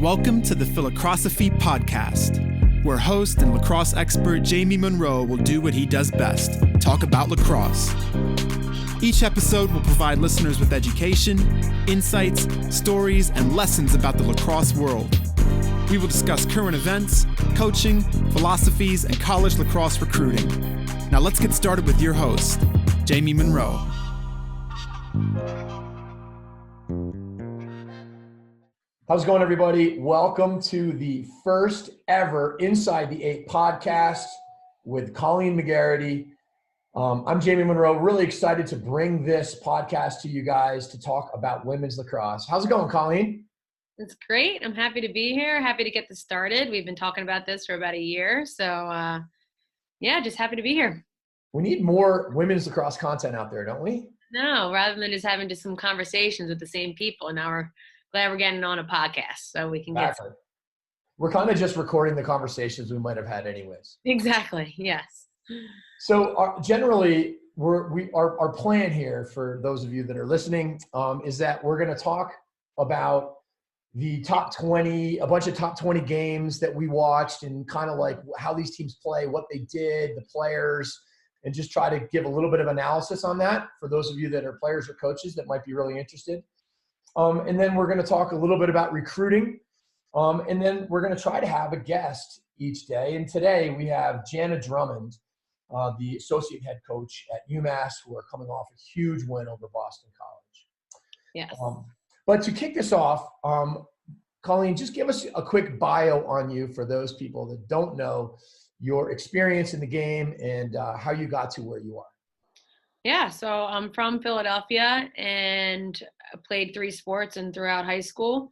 Welcome to the Phi-Lacrosse-ophy Podcast, where host and lacrosse expert Jamie Monroe will do what he does best, talk about lacrosse. Each episode will provide listeners with education, insights, stories, and lessons about the lacrosse world. We will discuss current events, coaching, philosophies, and college lacrosse recruiting. Now let's get started with your host, Jamie Monroe. How's it going, everybody? Welcome to the first ever Inside the Eight podcast with Colleen Magarity. I'm Jamie Monroe, really excited to bring this podcast to you guys to talk about women's lacrosse. How's it going, Colleen? It's great. I'm happy to be here. Happy to get this started. We've been talking about this for about a year. So, just happy to be here. We need more women's lacrosse content out there, don't we? No, rather than just having some conversations with the same people. Now we're glad we're getting on a podcast so we can get some. We're kind of just recording the conversations we might have had anyways. Exactly. Yes. So generally, our plan here for those of you that are listening is that we're going to talk about the top 20, a bunch of top 20 games that we watched and kind of like how these teams play, what they did, the players, and just try to give a little bit of analysis on that for those of you that are players or coaches that might be really interested. And then we're going to talk a little bit about recruiting. And then we're going to try to have a guest each day. And today we have Janna Drummond, the associate head coach at UMass, who are coming off a huge win over Boston College. Yes. But to kick this off, Colleen, just give us a quick bio on you for those people that don't know your experience in the game and how you got to where you are. Yeah, so I'm from Philadelphia and played 3 sports and throughout high school,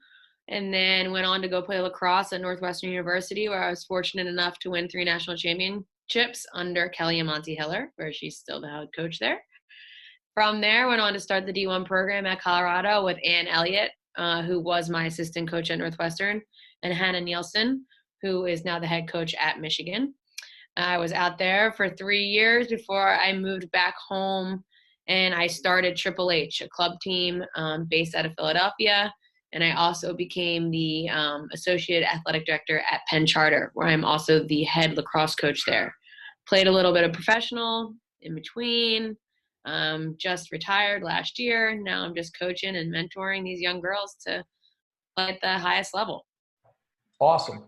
and then went on to go play lacrosse at Northwestern University, where I was fortunate enough to win 3 national championships under Kelly and Monty Hiller, where she's still the head coach there. From there, went on to start the D1 program at Colorado with Ann Elliott, who was my assistant coach at Northwestern, and Hannah Nielsen, who is now the head coach at Michigan. I was out there for 3 years before I moved back home, and I started Triple H, a club team based out of Philadelphia. And I also became the associate athletic director at Penn Charter, where I'm also the head lacrosse coach there. Played a little bit of professional in between, just retired last year. Now I'm just coaching and mentoring these young girls to play at the highest level. Awesome.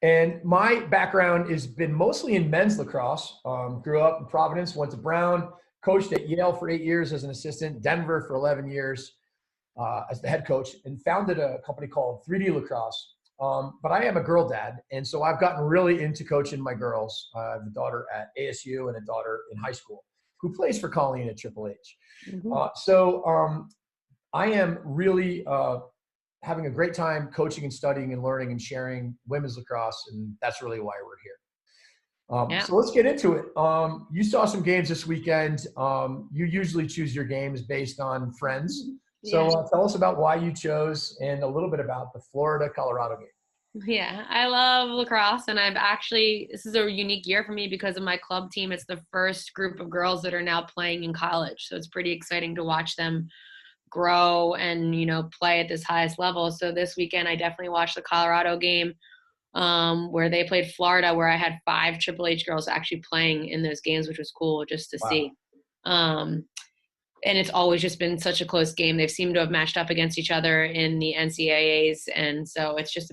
And my background has been mostly in men's lacrosse. Grew up in Providence, went to Brown, coached at Yale for 8 years as an assistant, Denver for 11 years as the head coach, and founded a company called 3D Lacrosse. But I am a girl dad, and so I've gotten really into coaching my girls. I have a daughter at ASU and a daughter in high school who plays for Colleen at Triple H. Mm-hmm. I am really having a great time coaching and studying and learning and sharing women's lacrosse, and that's really why we're here. So let's get into it. You saw some games this weekend. You usually choose your games based on friends. So tell us about why you chose and a little bit about the Florida-Colorado game. Yeah, I love lacrosse, and this is a unique year for me because of my club team. It's the first group of girls that are now playing in college, so it's pretty exciting to watch them grow and, play at this highest level. So this weekend, I definitely watched the Colorado game where they played Florida, where I had 5 Triple H girls actually playing in those games, which was cool just to see. And it's always just been such a close game. They've seemed to have matched up against each other in the NCAAs. And so it's just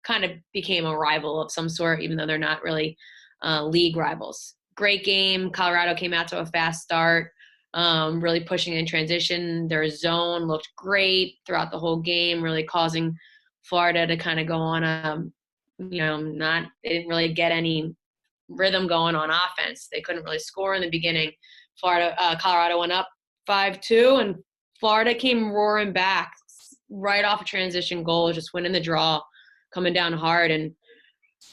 kind of became a rival of some sort, even though they're not really league rivals. Great game. Colorado came out to a fast start. Really pushing in transition. Their zone looked great throughout the whole game, really causing Florida to kind of go on they didn't really get any rhythm going on offense. They couldn't really score in the beginning. Colorado went up 5-2, and Florida came roaring back right off a transition goal, just winning the draw, coming down hard and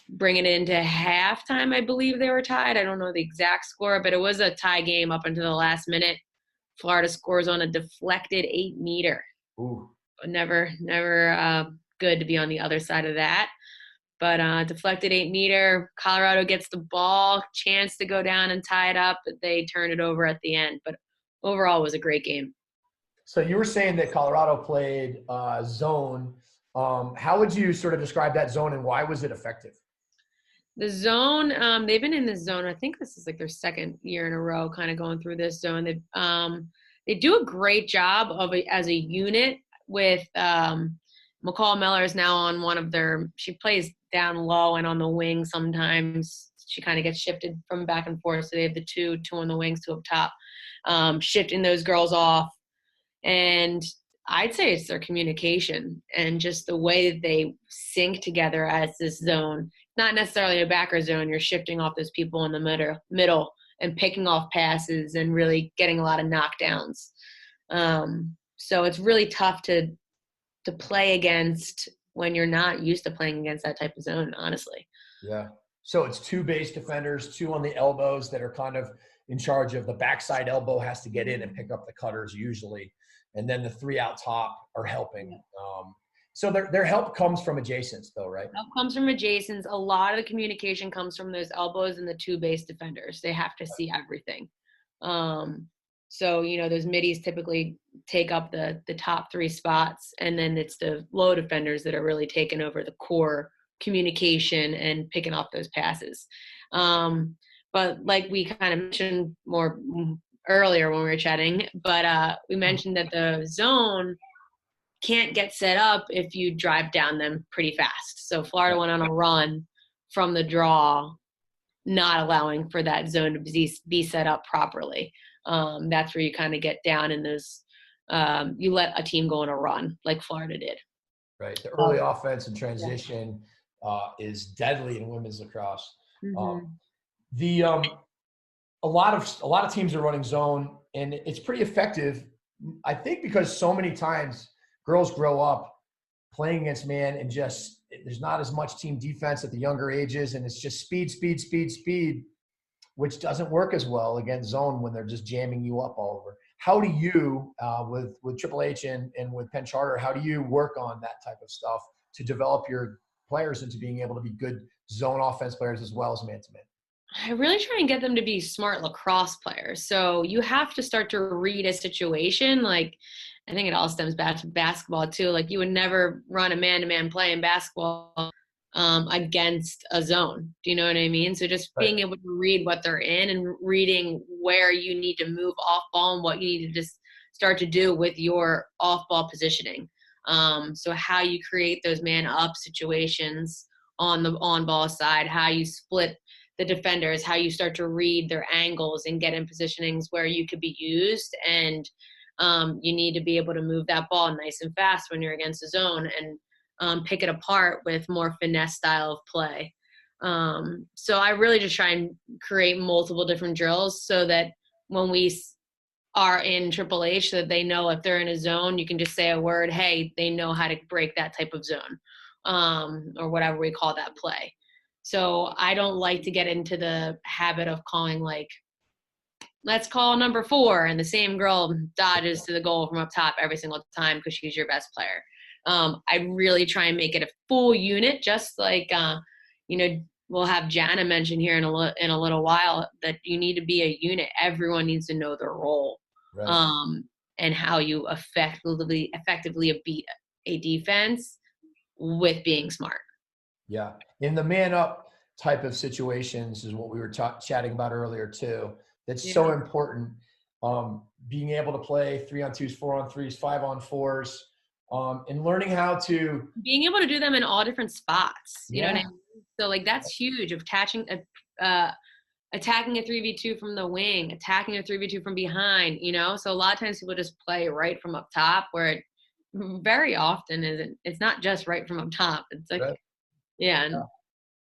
bringing it into halftime. I believe they were tied. I don't know the exact score, but it was a tie game up until the last minute. Florida scores on a deflected 8-meter. Ooh. Never good to be on the other side of that. But deflected 8-meter. Colorado gets the ball, chance to go down and tie it up, but they turn it over at the end. But overall, it was a great game. So you were saying that Colorado played zone How would you sort of describe that zone and why was it effective? The zone, they've been in this zone. I think this is like their second year in a row kind of going through this zone. They do a great job of it as a unit with McCall Miller is now on one of their – she plays down low and on the wing sometimes. She kind of gets shifted from back and forth. So they have the two on the wings, two up top, shifting those girls off. And I'd say it's their communication and just the way that they sync together as this zone. Not necessarily a backer zone. You're shifting off those people in the middle and picking off passes and really getting a lot of knockdowns. So it's really tough to play against when you're not used to playing against that type of zone, honestly. Yeah. So it's two base defenders, two on the elbows that are kind of in charge of the backside elbow has to get in and pick up the cutters usually. And then the three out top are helping. So their help comes from adjacents though, right? Help comes from adjacents. A lot of the communication comes from those elbows and the two base defenders. They have to see everything. So, those middies typically take up the top three spots, and then it's the low defenders that are really taking over the core communication and picking off those passes. But like we kind of mentioned more earlier when we were chatting, but we mentioned that the zone can't get set up if you drive down them pretty fast. So Florida went on a run from the draw, not allowing for that zone to be set up properly. That's where you kind of get down in those you let a team go on a run like Florida did. Right. The early offense and transition is deadly in women's lacrosse. Mm-hmm. A lot of teams are running zone, and it's pretty effective, I think, because so many times girls grow up playing against man and just there's not as much team defense at the younger ages, and it's just speed, which doesn't work as well against zone when they're just jamming you up all over. How do you, with Triple H and with Penn Charter, how do you work on that type of stuff to develop your players into being able to be good zone offense players as well as man-to-man? I really try and get them to be smart lacrosse players. So you have to start to read a situation. Like, I think it all stems back to basketball too. Like, you would never run a man-to-man play in basketball against a zone. Do you know what I mean? So just being able to read what they're in and reading where you need to move off ball and what you need to just start to do with your off ball positioning. So how you create those man up situations on the on ball side, how you split the defenders, how you start to read their angles and get in positionings where you could be used. And you need to be able to move that ball nice and fast when you're against a zone and pick it apart with more finesse style of play. So I really just try and create multiple different drills so that when we are in Triple H, that they know if they're in a zone, you can just say a word, hey, they know how to break that type of zone, or whatever we call that play. So I don't like to get into the habit of calling like, let's call number 4, and the same girl dodges to the goal from up top every single time because she's your best player. I really try and make it a full unit, just like, we'll have Jana mention here in a little while that you need to be a unit. Everyone needs to know their role, right. And how you effectively beat a defense with being smart. Yeah. In the man up type of situations is what we were chatting about earlier too. That's so important. Being able to play 3-on-2s, 4-on-3s, 5-on-4s, and learning how to being able to do them in all different spots. You know what I mean? So like that's huge, of attacking a 3v2 from the wing, attacking a 3v2 from behind, So a lot of times people just play right from up top, where it very often isn't. It's not just right from up top. It's like, And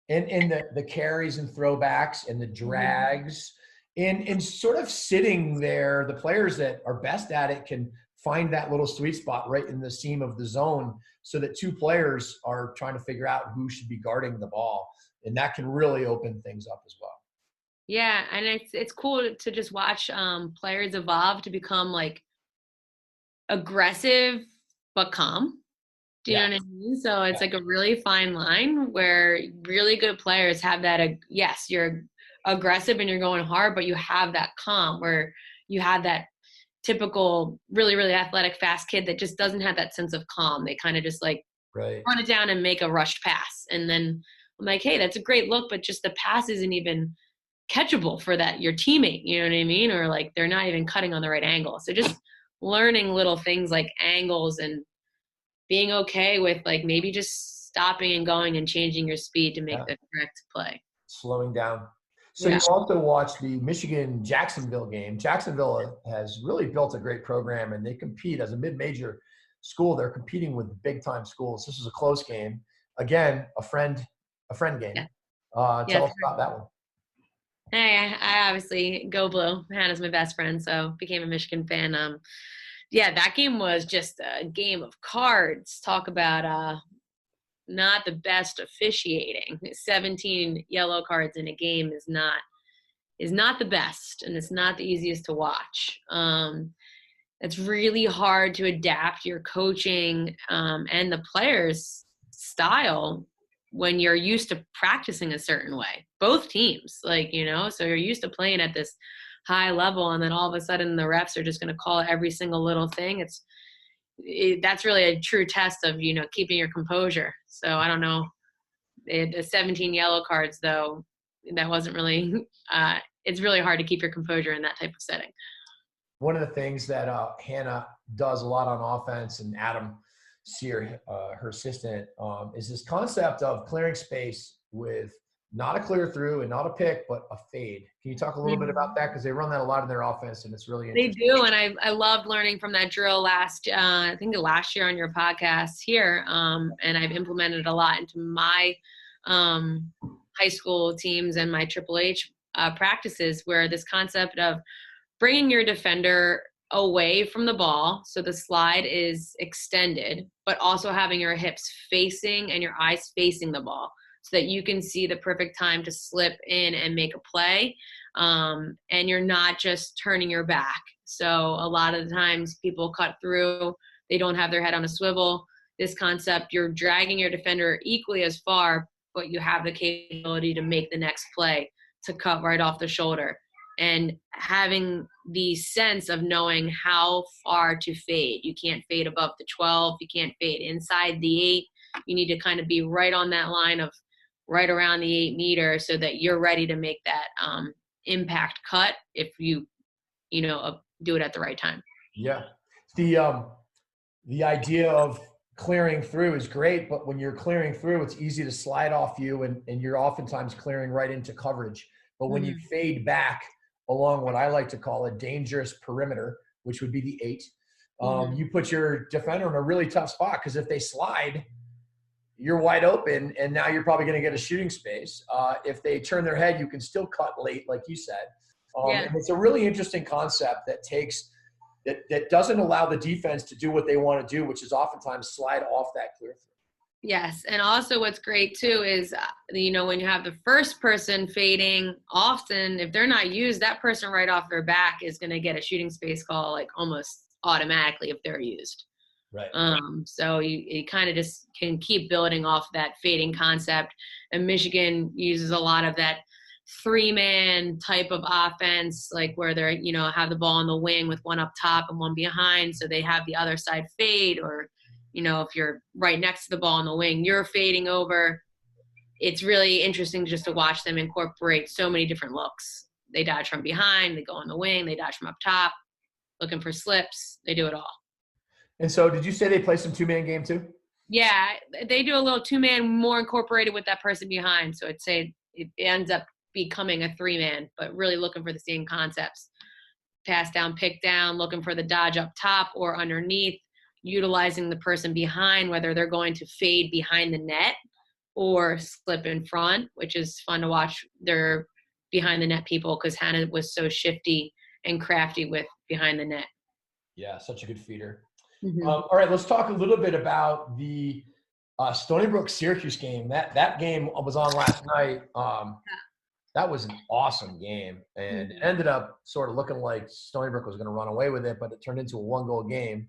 the carries and throwbacks and the drags and sort of sitting there, the players that are best at it can find that little sweet spot right in the seam of the zone so that two players are trying to figure out who should be guarding the ball. And that can really open things up as well. Yeah, and it's cool to just watch players evolve to become like aggressive but calm. Do you know what I mean? So it's like a really fine line where really good players have that, yes, you're aggressive and you're going hard, but you have that calm where you have that typical really, really athletic, fast kid that just doesn't have that sense of calm. They kind of just like Right. run it down and make a rushed pass. And then I'm like, hey, that's a great look, but just the pass isn't even catchable for that your teammate, you know what I mean? Or like they're not even cutting on the right angle. So just learning little things like angles and being okay with like maybe just stopping and going and changing your speed to make the correct play. Slowing down. So you also watched the Michigan-Jacksonville game. Jacksonville has really built a great program, and they compete as a mid-major school. They're competing with big-time schools. This was a close game. Again, a friend game. Yeah. Tell us about that one. Hey, I obviously go blue. Hannah's my best friend, so became a Michigan fan. That game was just a game of cards. Talk about not the best officiating. 17 yellow cards in a game is not the best, and it's not the easiest to watch. It's really hard to adapt your coaching and the players' style when you're used to practicing a certain way. Both teams, so you're used to playing at this high level, and then all of a sudden the refs are just going to call every single little thing. That's really a true test of, keeping your composure. So I don't know. The 17 yellow cards, though, that wasn't really it's really hard to keep your composure in that type of setting. One of the things that Hannah does a lot on offense, and Adam Sear, her assistant, is this concept of clearing space with not a clear through and not a pick, but a fade. Can you talk a little bit about that? Because they run that a lot in their offense, and it's really interesting. They do, and I loved learning from that drill last year on your podcast here, and I've implemented a lot into my high school teams and my Triple H practices, where this concept of bringing your defender away from the ball so the slide is extended, but also having your hips facing and your eyes facing the ball, so that you can see the perfect time to slip in and make a play, and you're not just turning your back. So a lot of the times people cut through, they don't have their head on a swivel. This concept, you're dragging your defender equally as far, but you have the capability to make the next play, to cut right off the shoulder, and having the sense of knowing how far to fade. You can't fade above the 12. You can't fade inside the 8. You need to kind of be right on that line of right around the 8 meter, so that you're ready to make that impact cut if you do it at the right time. Yeah. The idea of clearing through is great, but when you're clearing through, it's easy to slide off you, and you're oftentimes clearing right into coverage. But when you fade back along what I like to call a dangerous perimeter, which would be the 8, you put your defender in a really tough spot, because if they slide, you're wide open, and now you're probably going to get a shooting space. If they turn their head, you can still cut late, like you said. And it's a really interesting concept that doesn't allow the defense to do what they want to do, which is oftentimes slide off that clear through. Yes, and also what's great too is, when you have the first person fading, often if they're not used, that person right off their back is going to get a shooting space call like almost automatically if they're used. Right. So you kind of just can keep building off that fading concept. And Michigan uses a lot of that 3-man type of offense, like where they're, have the ball on the wing with one up top and one behind. So they have the other side fade, or, if you're right next to the ball on the wing, you're fading over. It's really interesting just to watch them incorporate so many different looks. They dodge from behind, they go on the wing, they dodge from up top, looking for slips. They do it all. And so did you say they play some 2-man game too? Yeah, they do a little 2-man more incorporated with that person behind. So I'd say it ends up becoming a 3-man, but really looking for the same concepts. Pass down, pick down, looking for the dodge up top or underneath, utilizing the person behind, whether they're going to fade behind the net or slip in front, which is fun to watch their behind the net people, because Hannah was so shifty and crafty with behind the net. Yeah, such a good feeder. All right, let's talk a little bit about the Stony Brook Syracuse game. That game was on last night. That was an awesome game, and it ended up sort of looking like Stony Brook was going to run away with it, but it turned into a 1-goal game.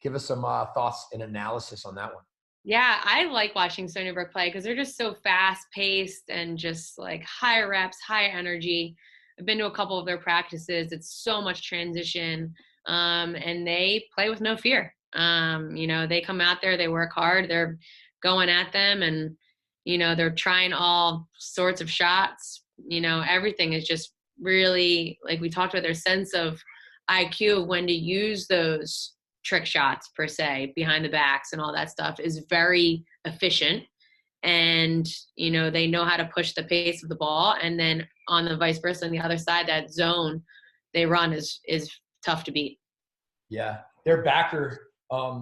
Give us some thoughts and analysis on that one. Yeah, I like watching Stony Brook play because they're just so fast-paced and just like high reps, high energy. I've been to a couple of their practices. It's so much transition. And they play with no fear. They come out there, they work hard, they're going at them, and, they're trying all sorts of shots. Everything is just really, like we talked about, their sense of IQ of when to use those trick shots, per se, behind the backs and all that stuff is very efficient. And, they know how to push the pace of the ball. And then on the vice versa, on the other side, that zone they run is tough to beat. Yeah. Their backer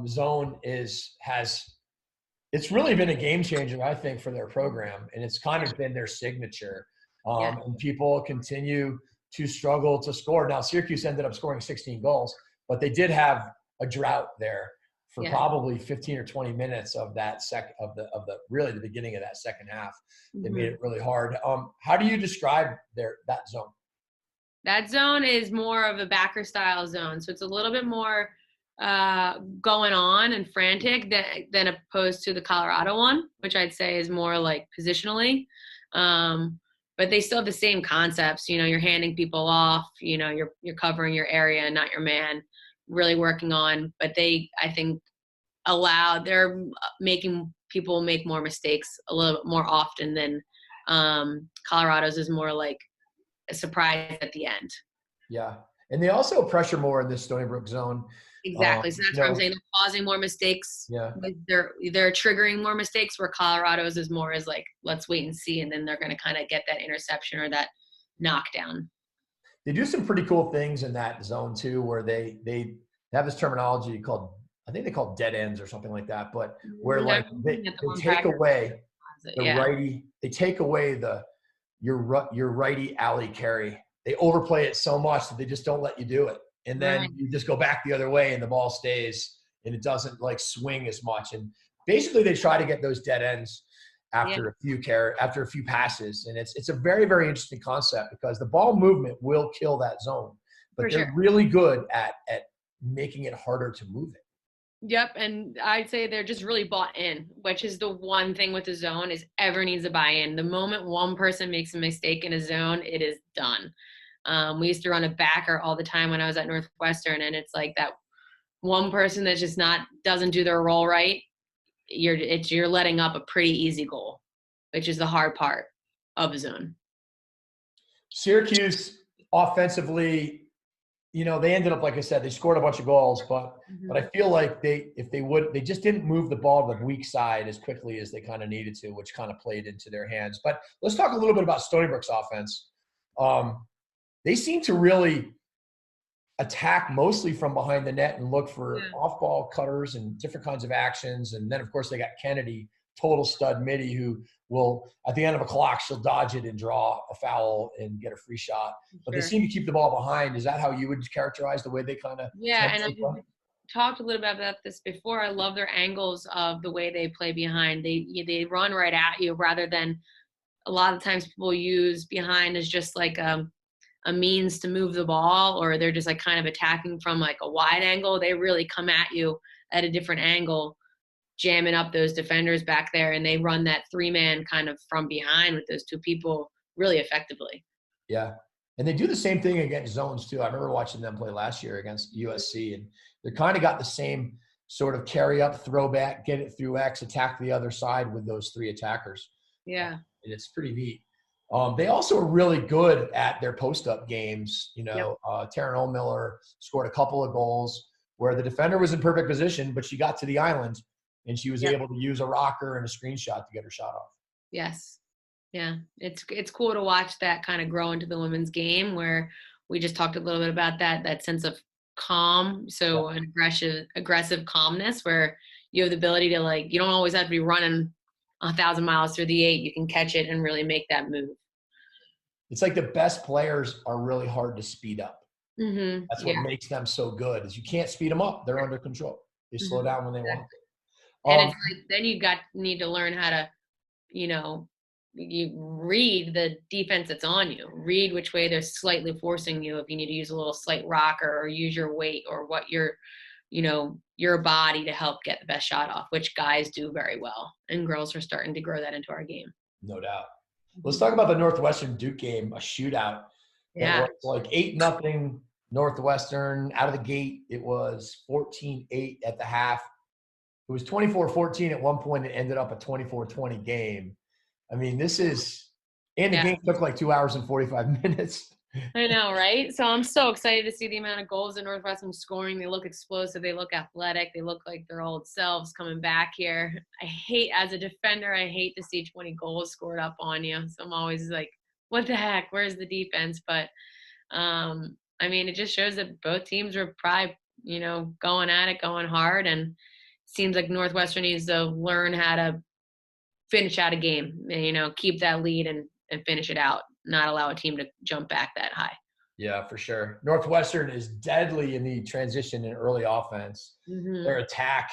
zone it's really been a game changer, I think, for their program. And it's kind of been their signature. And people continue to struggle to score. Now, Syracuse ended up scoring 16 goals, but they did have a drought there for probably 15 or 20 minutes of that really the beginning of that second half. It made it really hard. How do you describe that zone? That zone is more of a backer style zone. So it's a little bit more going on and frantic than opposed to the Colorado one, which I'd say is more like positionally. But they still have the same concepts. You're handing people off, you're covering your area, not your man, really working on. But they, I think, they're making people make more mistakes a little bit more often than Colorado's is more like a surprise at the end. Yeah. And they also pressure more in this Stony Brook zone. Exactly. So that's what I'm saying. They're causing more mistakes. Yeah. They're triggering more mistakes, where Colorado's is more as like, let's wait and see. And then they're going to kind of get that interception or that knockdown. They do some pretty cool things in that zone too, where they have this terminology called, I think they call it dead ends or something like that, but where like they take away the righty, they take away your righty alley carry. They overplay it so much that they just don't let you do it. And then you just go back the other way and the ball stays and it doesn't like swing as much. And basically they try to get those dead ends after a few passes. And it's a very, very interesting concept because the ball movement will kill that zone, but they're really good at making it harder to move it. Yep. And I'd say they're just really bought in, which is the one thing with the zone is everyone needs to buy in. The moment one person makes a mistake in a zone, it is done. We used to run a backer all the time when I was at Northwestern, and it's like that one person that just doesn't do their role right. You're letting up a pretty easy goal, which is the hard part of a zone. Syracuse offensively, they ended up, like I said, they scored a bunch of goals, but I feel like they just didn't move the ball to the weak side as quickly as they kind of needed to, which kind of played into their hands. But let's talk a little bit about Stony Brook's offense. They seem to really attack mostly from behind the net and look for off-ball cutters and different kinds of actions. And then, of course, they got Kennedy, total stud midi, who will, at the end of a clock, she'll dodge it and draw a foul and get a free shot. But they seem to keep the ball behind. Is that how you would characterize the way they kind of – Yeah, and I talked a little bit about this before. I love their angles of the way they play behind. They run right at you rather than a lot of times people use behind as just like a means to move the ball, or they're just like kind of attacking from like a wide angle. They really come at you at a different angle, jamming up those defenders back there, and they run that 3-man kind of from behind with those two people really effectively. Yeah. And they do the same thing against zones too. I remember watching them play last year against USC, and they kind of got the same sort of carry up, throw back, get it through X, attack the other side with those 3 attackers. Yeah. And it's pretty neat. They also are really good at their post-up games. Taryn Oldmiller scored a couple of goals where the defender was in perfect position, but she got to the island and she was able to use a rocker and a screenshot to get her shot off. Yes. Yeah. It's cool to watch that kind of grow into the women's game, where we just talked a little bit about that sense of calm. So an aggressive calmness where you have the ability to you don't always have to be running 1,000 miles through the 8. You can catch it and really make that move. It's like the best players are really hard to speed up. Mm-hmm. That's what makes them so good, is you can't speed them up. They're under control. They slow down when they want to. And it's like, then you need to learn how to, you read the defense that's on you. Read which way they're slightly forcing you. If you need to use a little slight rocker or use your weight or what your body to help get the best shot off, which guys do very well. And girls are starting to grow that into our game. No doubt. Let's talk about the Northwestern Duke game, a shootout. Yeah. It was like 8-0 Northwestern out of the gate, it was 14-8 at the half. It was 24-14 at one point. It ended up a 24-20 game. I mean, and the game took like 2 hours and 45 minutes. I know, right? So I'm so excited to see the amount of goals that Northwestern scoring. They look explosive. They look athletic. They look like their old selves coming back here. As a defender, I hate to see 20 goals scored up on you. So I'm always like, what the heck? Where's the defense? But, I mean, it just shows that both teams were probably, going at it, going hard. And it seems like Northwestern needs to learn how to finish out a game, keep that lead and finish it out. Not allow a team to jump back that high. Yeah, for sure. Northwestern is deadly in the transition and early offense. Mm-hmm. Their attack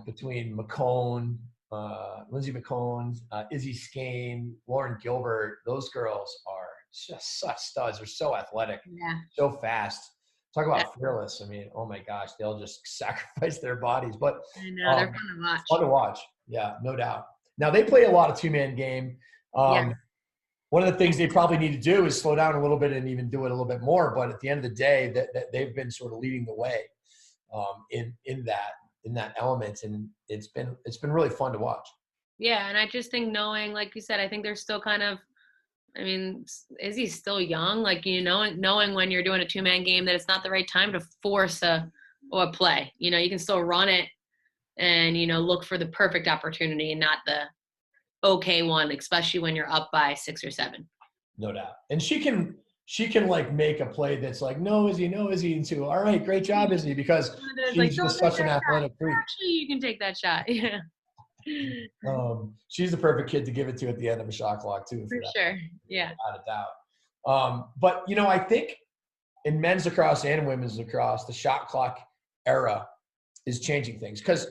between McCone, Lindsay McCone, Izzy Skane, Lauren Gilbert, those girls are just such studs. They're so athletic, so fast. Talk about fearless. I mean, oh my gosh, they'll just sacrifice their bodies. But I know, they're fun to watch. Fun to watch. Yeah, no doubt. Now, they play a lot of two-man game. One of the things they probably need to do is slow down a little bit and even do it a little bit more. But at the end of the day, that they've been sort of leading the way in that element, and it's been really fun to watch. Yeah, and I just think knowing, like you said, I think they're still kind of. I mean, Izzy's still young. Like knowing when you're doing a two-man game that it's not the right time to force a play. You can still run it and look for the perfect opportunity and not the okay one, especially when you're up by 6 or 7. No doubt. And she can like make a play that's like, no Izzy, into all right, great job, Izzy, because she's just such an athletic freak. Actually, you can take that shot. Yeah. She's the perfect kid to give it to at the end of a shot clock too. For sure. Yeah. Without a doubt. But I think in men's lacrosse and women's lacrosse, the shot clock era is changing things, because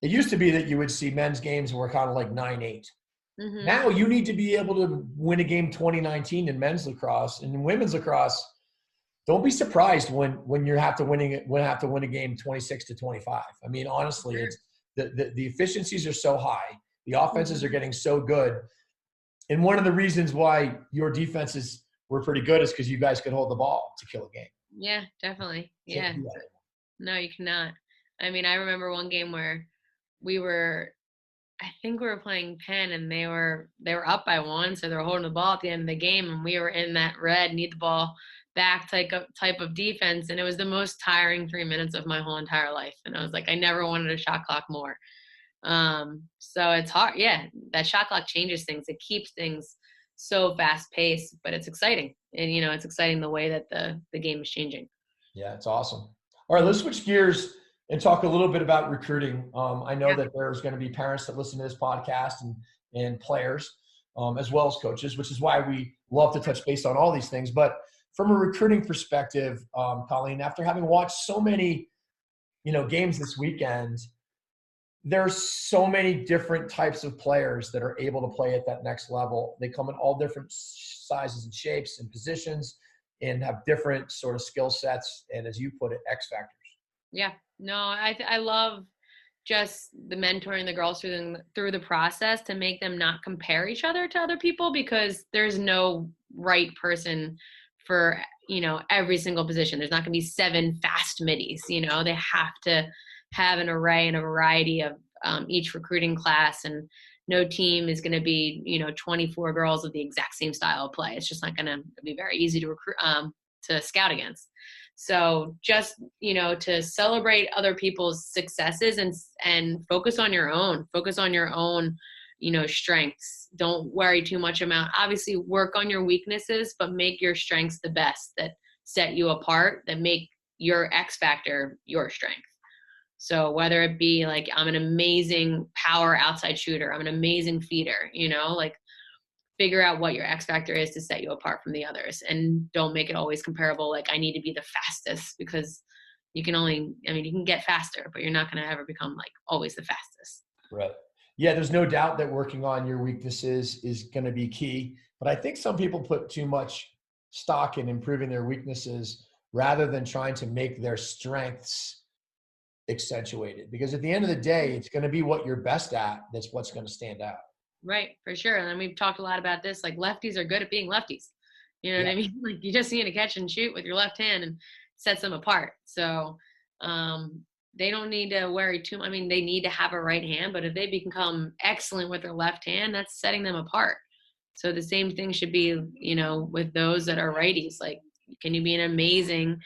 it used to be that you would see men's games were kind of like 9-8. Mm-hmm. Now you need to be able to win a game 20-19 in men's lacrosse, and in women's lacrosse, don't be surprised when you have to win a game 26-25. I mean, honestly, it's the efficiencies are so high, the offenses are getting so good, and one of the reasons why your defenses were pretty good is because you guys could hold the ball to kill a game. Yeah, definitely. Yeah. No, you cannot. I mean, I remember one game where I think we were playing Penn, and they were up by 1, so they were holding the ball at the end of the game, and we were in that red, need the ball back type of defense, and it was the most tiring 3 minutes of my whole entire life. And I was like, I never wanted a shot clock more. So it's hard. Yeah, that shot clock changes things. It keeps things so fast paced, but it's exciting, and it's exciting the way that the game is changing. Yeah, it's awesome. All right, let's switch gears and talk a little bit about recruiting. I know that there's going to be parents that listen to this podcast and players, as well as coaches, which is why we love to touch base on all these things. But from a recruiting perspective, Colleen, after having watched so many, games this weekend, there's so many different types of players that are able to play at that next level. They come in all different sizes and shapes and positions and have different sort of skill sets and, as you put it, X factors. Yeah, no, I love just the mentoring the girls through the process to make them not compare each other to other people, because there's no right person for, every single position. There's not going to be 7 fast middies, they have to have an array and a variety of each recruiting class, and no team is going to be, 24 girls with the exact same style of play. It's just not going to be very easy to recruit, to scout against. So just, to celebrate other people's successes and focus on your own, strengths. Don't worry too much about, obviously work on your weaknesses, but make your strengths the best that set you apart, that make your X factor your strength. So whether it be like, I'm an amazing power outside shooter, I'm an amazing feeder, figure out what your X factor is to set you apart from the others, and don't make it always comparable. Like, I need to be the fastest, because you can get faster, but you're not going to ever become like always the fastest. Right. Yeah. There's no doubt that working on your weaknesses is going to be key, but I think some people put too much stock in improving their weaknesses rather than trying to make their strengths accentuated, because at the end of the day, it's going to be what you're best at. That's what's going to stand out. Right, for sure. And we've talked a lot about this, like lefties are good at being lefties. You know what I mean? Like, you just need to catch and shoot with your left hand and sets them apart. So they don't need to worry too much. I mean, they need to have a right hand, but if they become excellent with their left hand, that's setting them apart. So the same thing should be, you know, with those that are righties. Like, can you be an amazing,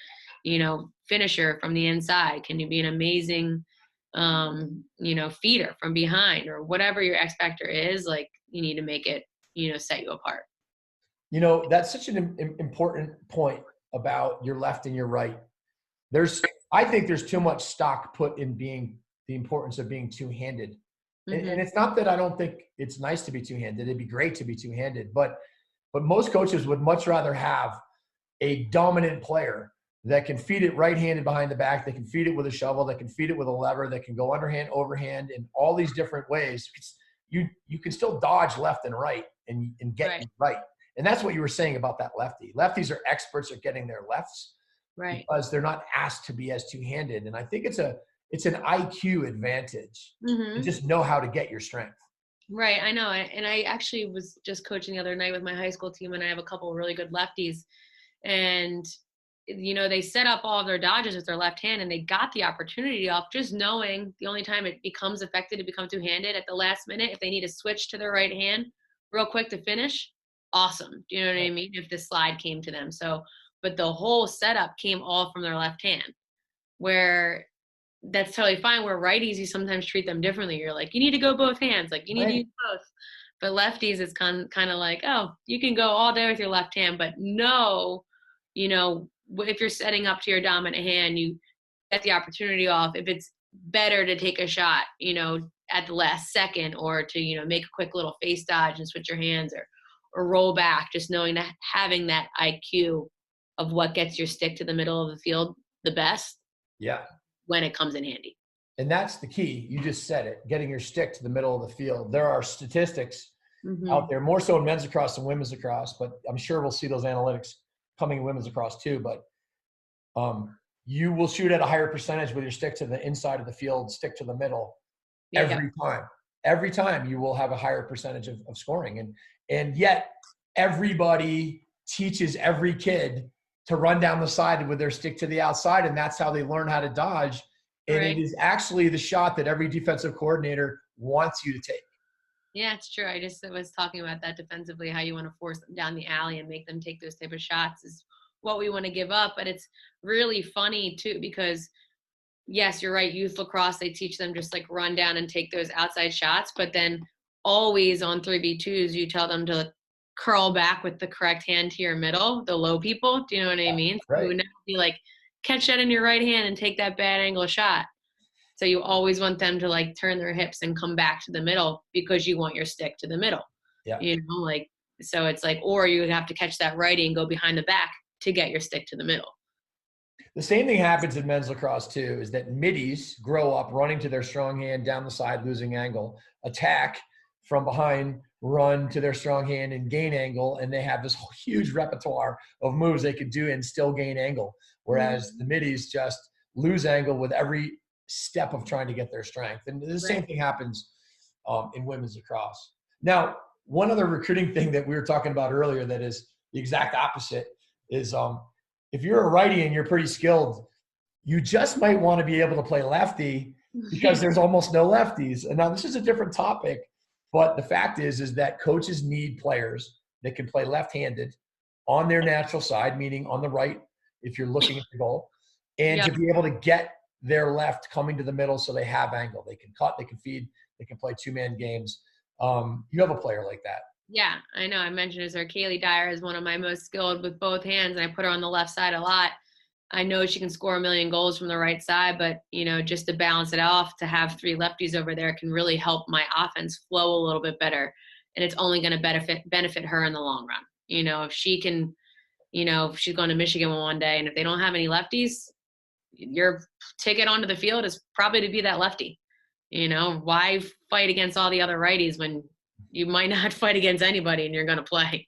you know, finisher from the inside? Can you be an amazing, you know, feeder from behind, or whatever your X factor is? Like, you need to make it, you know, set you apart. You know, that's such an important point about your left and your right. I think there's too much stock put in the importance of being two-handed. Mm-hmm. And it's not that I don't think it's nice to be two-handed. It'd be great to be two-handed, but most coaches would much rather have a dominant player that can feed it right-handed behind the back, that can feed it with a shovel, that can feed it with a lever, that can go underhand, overhand, in all these different ways. You can still dodge left and right and get right. And that's what you were saying about that lefty. Lefties are experts at getting their lefts, right? Because they're not asked to be as two-handed. And I think it's an IQ advantage to just know how to get your strength. Right, I know. And I actually was just coaching the other night with my high school team, and I have a couple of really good lefties. And, you know, they set up all of their dodges with their left hand, and they got the opportunity off just knowing the only time it becomes effective to become two-handed at the last minute, if they need to switch to their right hand real quick to finish, awesome. Do you know what I mean? If the slide came to them. So, but the whole setup came all from their left hand, where that's totally fine. Where righties, you sometimes treat them differently. You're like, you need to go both hands. Like, you need to use both. But lefties, it's kind of like, oh, you can go all day with your left hand, but no, you know, if you're setting up to your dominant hand, you get the opportunity off. If it's better to take a shot, you know, at the last second, or to, you know, make a quick little face dodge and switch your hands, or roll back, just knowing that having that IQ of what gets your stick to the middle of the field the best. Yeah. When it comes in handy. And that's the key. You just said it, getting your stick to the middle of the field. There are statistics out there, more so in men's lacrosse than women's lacrosse, but I'm sure we'll see those analytics coming in women's lacrosse too. But you will shoot at a higher percentage with your stick to the inside of the field, stick to the middle every time. Every time you will have a higher percentage of scoring. And yet everybody teaches every kid to run down the side with their stick to the outside, and that's how they learn how to dodge. And it is actually the shot that every defensive coordinator wants you to take. Yeah, it's true. I just was talking about that defensively, how you want to force them down the alley and make them take those type of shots is what we want to give up. But it's really funny too, because yes, you're right. Youth lacrosse, they teach them just like run down and take those outside shots. But then always on 3v2s, you tell them to curl back with the correct hand to your middle, the low people. Do you know what I mean? Right. You would never be like, catch that in your right hand and take that bad angle shot. So you always want them to like turn their hips and come back to the middle, because you want your stick to the middle. Yeah. You know, like, so it's like, or you would have to catch that righty and go behind the back to get your stick to the middle. The same thing happens in men's lacrosse too, is that middies grow up running to their strong hand down the side, losing angle, attack from behind, run to their strong hand and gain angle. And they have this huge repertoire of moves they could do and still gain angle. Whereas the middies just lose angle with every step of trying to get their strength. And the same thing happens in women's lacrosse. Now, one other recruiting thing that we were talking about earlier that is the exact opposite is if you're a righty and you're pretty skilled, you just might want to be able to play lefty because there's almost no lefties. And now this is a different topic, but the fact is that coaches need players that can play left-handed on their natural side, meaning on the right if you're looking at the goal, and to be able to get their left coming to the middle so they have angle. They can cut, they can feed, they can play two-man games. You have a player like that. Yeah, I know. I mentioned her. Kaylee Dyer is one of my most skilled with both hands, and I put her on the left side a lot. I know she can score a million goals from the right side, but, you know, just to balance it off, to have three lefties over there can really help my offense flow a little bit better. And it's only going to benefit her in the long run. You know, if she can, you know, if she's going to Michigan one day and if they don't have any lefties, your ticket onto the field is probably to be that lefty. You know, why fight against all the other righties when you might not fight against anybody and you're going to play?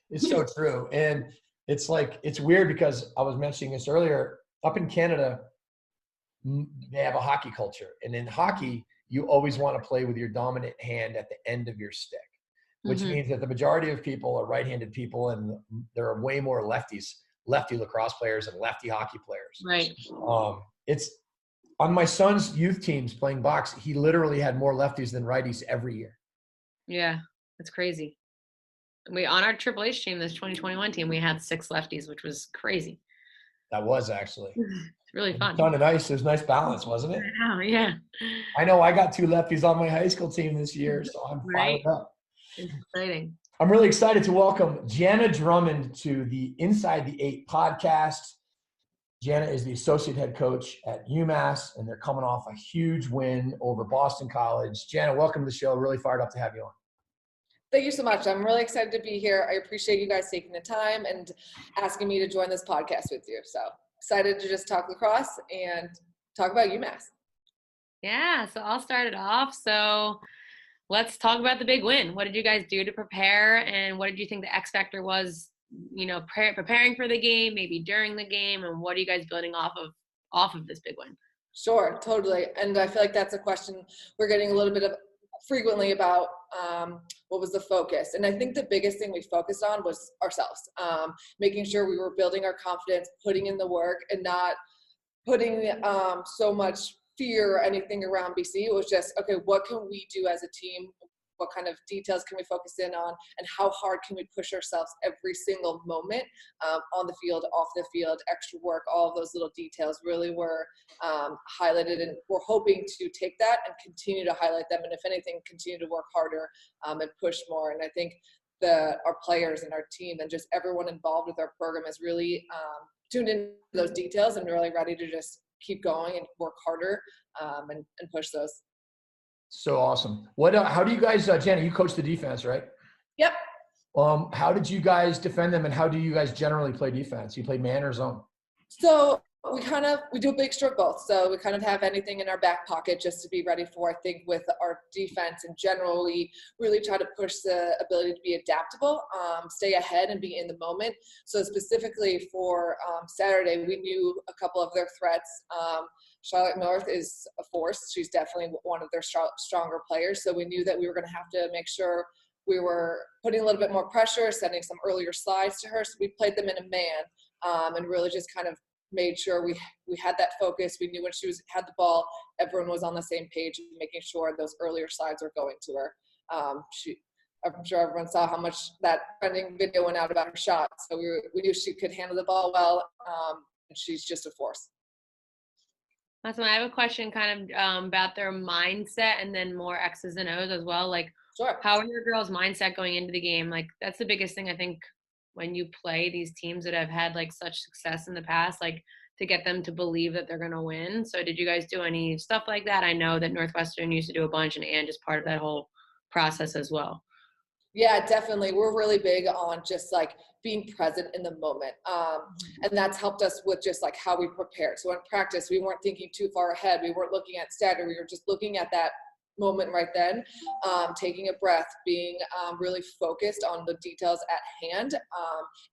It's so true. And it's like, it's weird because I was mentioning this earlier, up in Canada, they have a hockey culture. And in hockey, you always want to play with your dominant hand at the end of your stick. which means that the majority of people are right-handed people, and there are way more lefty lacrosse players and lefty hockey players. Right. It's on my son's youth teams playing box. He literally had more lefties than righties every year. Yeah, that's crazy. On our Triple H team, this 2021 team, we had 6 lefties, which was crazy. That was actually. It's really fun. Kind of nice. There's nice balance, wasn't it? Oh, yeah. I know I got 2 lefties on my high school team this year, so I'm fired up. It's exciting. I'm really excited to welcome Janna Drummond to the Inside the 8 podcast. Jana is the associate head coach at UMass, and they're coming off a huge win over Boston College. Jana, welcome to the show. Really fired up to have you on. Thank you so much. I'm really excited to be here. I appreciate you guys taking the time and asking me to join this podcast with you. So excited to just talk lacrosse and talk about UMass. Yeah, so I'll start it off. So let's talk about the big win. What did you guys do to prepare, and what did you think the X factor was, preparing for the game, maybe during the game, and what are you guys building off of this big win? Sure, totally. And I feel like that's a question we're getting a little bit of frequently about what was the focus. And I think the biggest thing we focused on was ourselves, making sure we were building our confidence, putting in the work, and not putting so much fear or anything around BC. It was just, okay, what can we do as a team? What kind of details can we focus in on, and how hard can we push ourselves every single moment on the field, off the field, extra work, all of those little details really were highlighted, and we're hoping to take that and continue to highlight them, and if anything, continue to work harder and push more. And I think our players and our team and just everyone involved with our program is really tuned into those details and really ready to just keep going and work harder and push those. So awesome. How do you guys, Jana, you coach the defense, right? Yep. How did you guys defend them, and how do you guys generally play defense? You play man or zone? So we do a mixture of both. So we kind of have anything in our back pocket just to be ready for. I think with our defense in general, we really try to push the ability to be adaptable, stay ahead and be in the moment. So specifically for Saturday, we knew a couple of their threats. Charlotte North is a force. She's definitely one of their stronger players. So we knew that we were going to have to make sure we were putting a little bit more pressure, sending some earlier slides to her. So we played them in a man and really just kind of made sure we had that focus. We knew when she had the ball, everyone was on the same page, making sure those earlier slides were going to her. I'm sure everyone saw how much that trending video went out about her shot. So we knew she could handle the ball well, and she's just a force. Awesome. I have a question kind of about their mindset, and then more X's and O's as well. Like, sure. How are your girls' mindset going into the game? Like, that's the biggest thing, I think, when you play these teams that have had like such success in the past, like to get them to believe that they're going to win. So did you guys do any stuff like that? I know that Northwestern used to do a bunch, and Ann is part of that whole process as well. Yeah, definitely. We're really big on just like being present in the moment. And that's helped us with just like how we prepare. So in practice, we weren't thinking too far ahead. We weren't looking at Saturday. We were just looking at that moment right then, taking a breath, being really focused on the details at hand,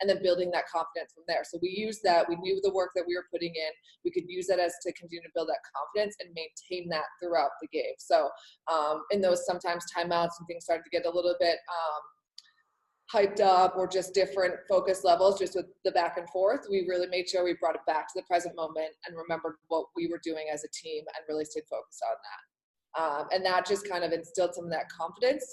and then building that confidence from there. So we used that. We knew the work that we were putting in. We could use that as to continue to build that confidence and maintain that throughout the game. So in those sometimes timeouts and things started to get a little bit hyped up, or just different focus levels, just with the back and forth, we really made sure we brought it back to the present moment and remembered what we were doing as a team and really stayed focused on that. And that just kind of instilled some of that confidence.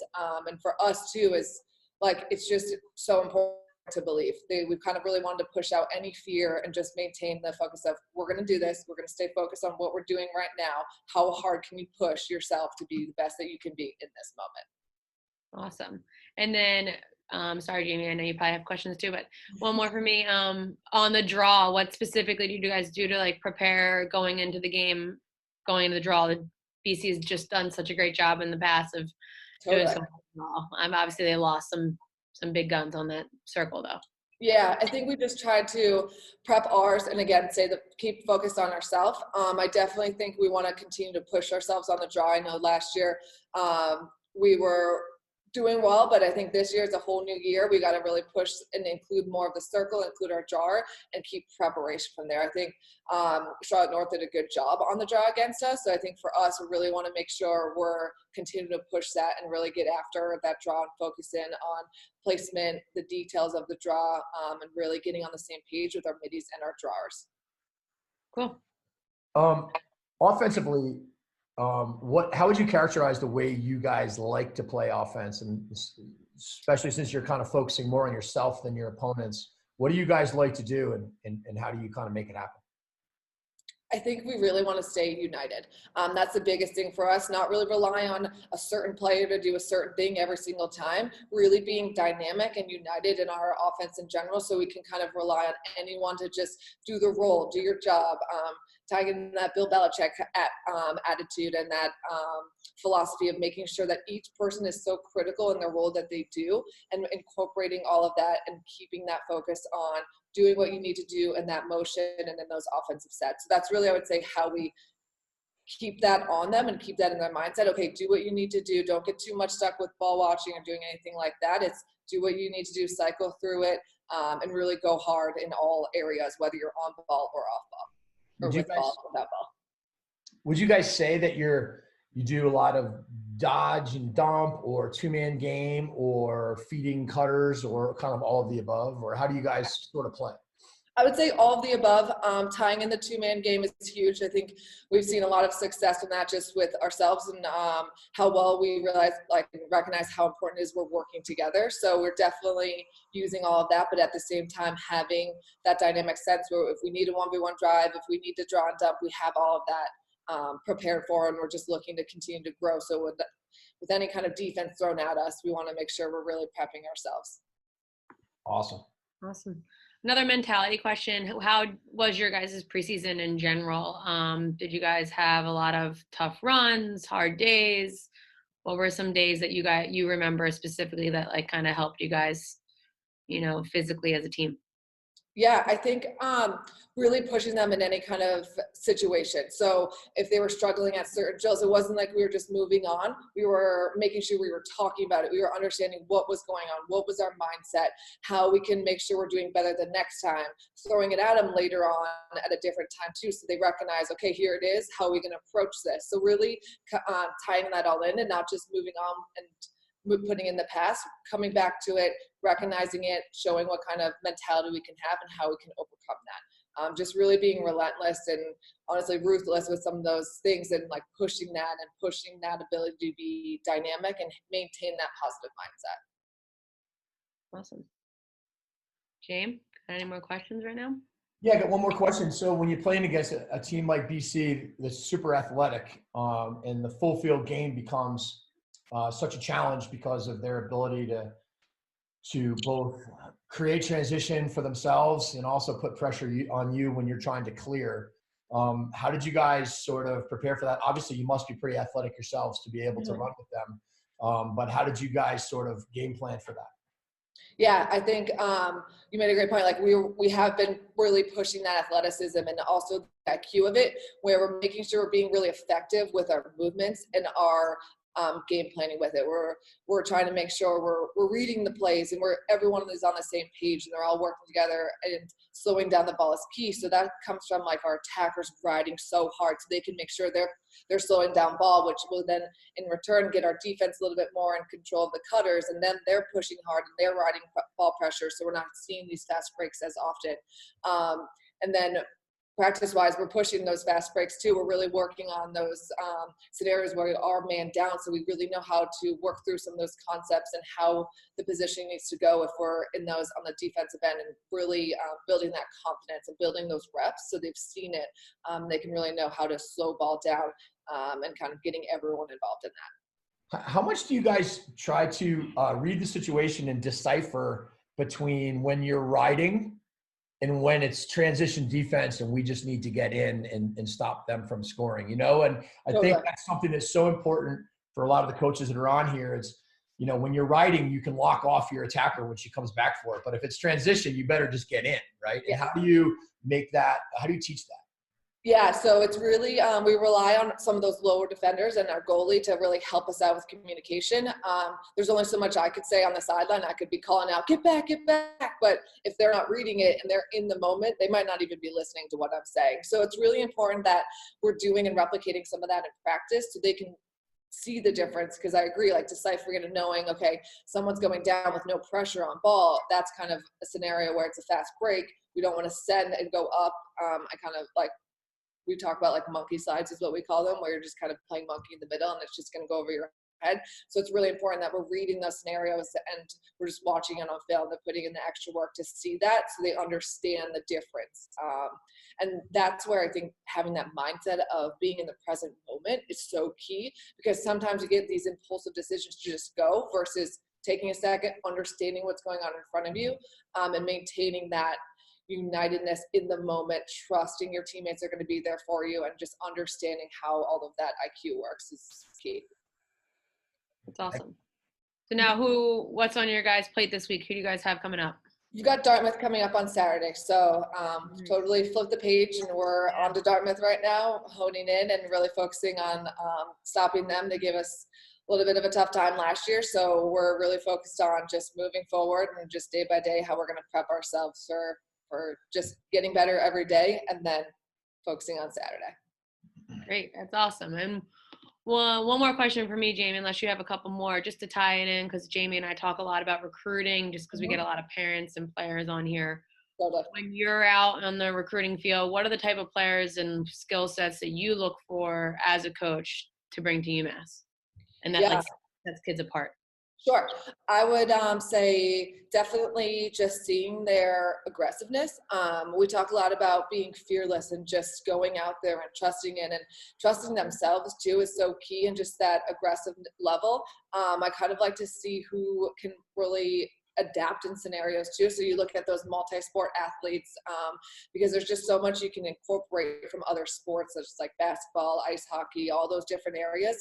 And for us too, is like, it's just so important to believe. We kind of really wanted to push out any fear and just maintain the focus of, we're going to do this. We're going to stay focused on what we're doing right now. How hard can you push yourself to be the best that you can be in this moment? Awesome. And then, sorry, Jamie, I know you probably have questions too, but one more for me. On the draw, what specifically do you guys do to like prepare going into the game, going into the draw? The BC has just done such a great job in the past of doing some draw. Obviously they lost some big guns on that circle though. Yeah, I think we just tried to prep ours, and again, keep focused on ourselves. I definitely think we want to continue to push ourselves on the draw. I know last year we were doing well, but I think this year is a whole new year. We got to really push and include more of the circle, include our draw, and keep preparation from there. I think Charlotte North did a good job on the draw against us. So I think for us, we really want to make sure we're continuing to push that and really get after that draw and focus in on placement, the details of the draw, and really getting on the same page with our middies and our drawers. Cool. Offensively, how would you characterize the way you guys like to play offense, and especially since you're kind of focusing more on yourself than your opponents? What do you guys like to do, and how do you kind of make it happen? I think we really want to stay united. That's the biggest thing for us, not really rely on a certain player to do a certain thing every single time, really being dynamic and united in our offense in general, so we can kind of rely on anyone to just do the role, do your job, tying in that Bill Belichick attitude and that philosophy of making sure that each person is so critical in their role that they do, and incorporating all of that and keeping that focus on doing what you need to do in that motion and in those offensive sets. So that's really, I would say, how we keep that on them and keep that in their mindset. Okay, do what you need to do. Don't get too much stuck with ball watching or doing anything like that. It's do what you need to do, cycle through it, and really go hard in all areas, whether you're on ball or off ball, or with ball or without ball. Would you guys say that you do a lot of dodge and dump, or two-man game, or feeding cutters, or kind of all of the above? Or how do you guys sort of play? I would say all of the above. Tying in the two-man game is huge. I think we've seen a lot of success in that, just with ourselves and how well we recognize how important it is we're working together. So we're definitely using all of that, but at the same time having that dynamic sense where if we need a 1v1 drive, if we need to draw and dump, we have all of that prepared for, and we're just looking to continue to grow. So with any kind of defense thrown at us, we want to make sure we're really prepping ourselves. Awesome. Another mentality question. How was your guys' preseason in general? Did you guys have a lot of tough runs, hard days? What were some days that you remember specifically that like kind of helped you guys, physically as a team? Yeah, I think really pushing them in any kind of situation. So if they were struggling at certain drills, it wasn't like we were just moving on. We were making sure we were talking about it. We were understanding what was going on, what was our mindset, how we can make sure we're doing better the next time, throwing it at them later on at a different time too, so they recognize, okay, here it is, how are we going to approach this? So really tying that all in and not just moving on and putting in the past, coming back to it, recognizing it, showing what kind of mentality we can have and how we can overcome that. Just really being relentless and honestly ruthless with some of those things, and like pushing that ability to be dynamic and maintain that positive mindset. Awesome. James, any more questions right now? Yeah, I got one more question. So when you're playing against a team like BC that's super athletic, and the full field game becomes such a challenge because of their ability to both create transition for themselves and also put pressure on you when you're trying to clear. How did you guys sort of prepare for that? Obviously, you must be pretty athletic yourselves to be able to run with them. But how did you guys sort of game plan for that? Yeah, I think you made a great point. Like we have been really pushing that athleticism and also the IQ of it, where we're making sure we're being really effective with our movements and our game planning with it. We're trying to make sure we're reading the plays and everyone is on the same page and they're all working together, and slowing down the ball is key. So that comes from like our attackers riding so hard so they can make sure they're slowing down ball, which will then in return get our defense a little bit more in control of the cutters, and then they're pushing hard and they're riding ball pressure, so we're not seeing these fast breaks as often. And then practice-wise, we're pushing those fast breaks too. We're really working on those scenarios where we are man down, so we really know how to work through some of those concepts and how the position needs to go if we're in those on the defensive end, and really building that confidence and building those reps so they've seen it. They can really know how to slow ball down and kind of getting everyone involved in that. How much do you guys try to read the situation and decipher between when you're riding and when it's transition defense and we just need to get in and stop them from scoring, And I think that's something that's so important for a lot of the coaches that are on here. It's, when you're riding, you can lock off your attacker when she comes back for it. But if it's transition, you better just get in, right? Yeah. And how do you make that, how do you teach that? Yeah, so it's really, we rely on some of those lower defenders and our goalie to really help us out with communication. There's only so much I could say on the sideline. I could be calling out, get back. But if they're not reading it and they're in the moment, they might not even be listening to what I'm saying. So it's really important that we're doing and replicating some of that in practice so they can see the difference. Because I agree, like deciphering and knowing, okay, someone's going down with no pressure on ball. That's kind of a scenario where it's a fast break. We don't want to send and go up. I kind of like, we talk about like monkey slides is what we call them, where you're just kind of playing monkey in the middle and it's just going to go over your head. So it's really important that we're reading those scenarios and we're just watching it on film and putting in the extra work to see that so they understand the difference. And that's where I think having that mindset of being in the present moment is so key, because sometimes you get these impulsive decisions to just go versus taking a second, understanding what's going on in front of you, and maintaining that unitedness in the moment, trusting your teammates are going to be there for you, and just understanding how all of that IQ works is key. That's awesome. So now what's on your guys' plate this week? Who do you guys have coming up? You got Dartmouth coming up on Saturday. So totally flip the page and we're on to Dartmouth right now, honing in and really focusing on stopping them. They gave us a little bit of a tough time last year. So we're really focused on just moving forward and just day by day how we're going to prep ourselves for just getting better every day and then focusing on Saturday. Great. That's awesome. And well, one more question for me, Jamie, unless you have a couple more, just to tie it in, because Jamie and I talk a lot about recruiting just because we get a lot of parents and players on here. Totally. When you're out on the recruiting field, what are the type of players and skill sets that you look for as a coach to bring to UMass? And that sets kids apart. Sure. I would say definitely just seeing their aggressiveness. We talk a lot about being fearless and just going out there and trusting in and trusting themselves too is so key, and just that aggressive level. I kind of like to see who can really adapt in scenarios too. So you look at those multi-sport athletes, because there's just so much you can incorporate from other sports, such as like basketball, ice hockey, all those different areas,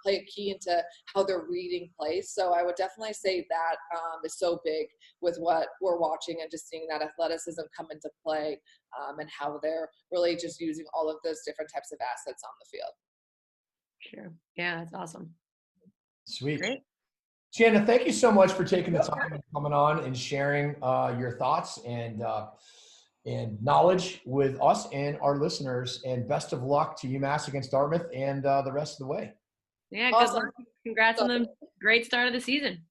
play a key into how they're reading plays. So I would definitely say that is so big with what we're watching, and just seeing that athleticism come into play, and how they're really just using all of those different types of assets on the field. Sure. Yeah, that's awesome. Sweet. Great. Jana, thank you so much for taking the time and coming on and sharing your thoughts and knowledge with us and our listeners. And best of luck to UMass against Dartmouth and the rest of the way. Yeah, Awesome. Good luck. Congrats on the great start of the season.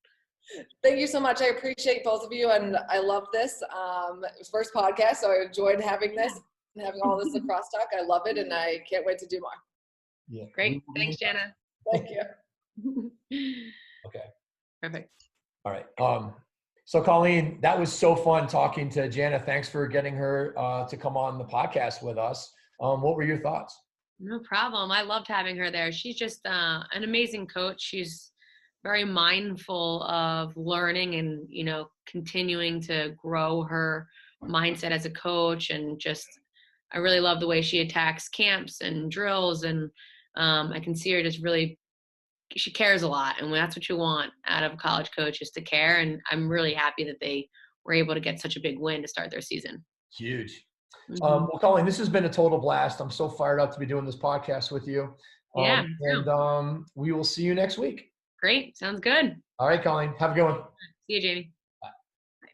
Thank you so much. I appreciate both of you, and I love this. It was first podcast, so I enjoyed having this and having all this lacrosse talk. I love it, and I can't wait to do more. Yeah. Great. Thanks, Jana. Thank you. Okay. Perfect. All right. So Colleen, that was so fun talking to Jana. Thanks for getting her to come on the podcast with us. What were your thoughts? No problem. I loved having her there. She's just an amazing coach. She's very mindful of learning and, continuing to grow her mindset as a coach. And just, I really love the way she attacks camps and drills. And I can see her just really, she cares a lot. And that's what you want out of a college coach, is to care. And I'm really happy that they were able to get such a big win to start their season. Huge. Mm-hmm. Well, Colleen, this has been a total blast. I'm so fired up to be doing this podcast with you. Yeah. And we will see you next week. Great. Sounds good. All right, Colleen. Have a good one. See you, Jamie.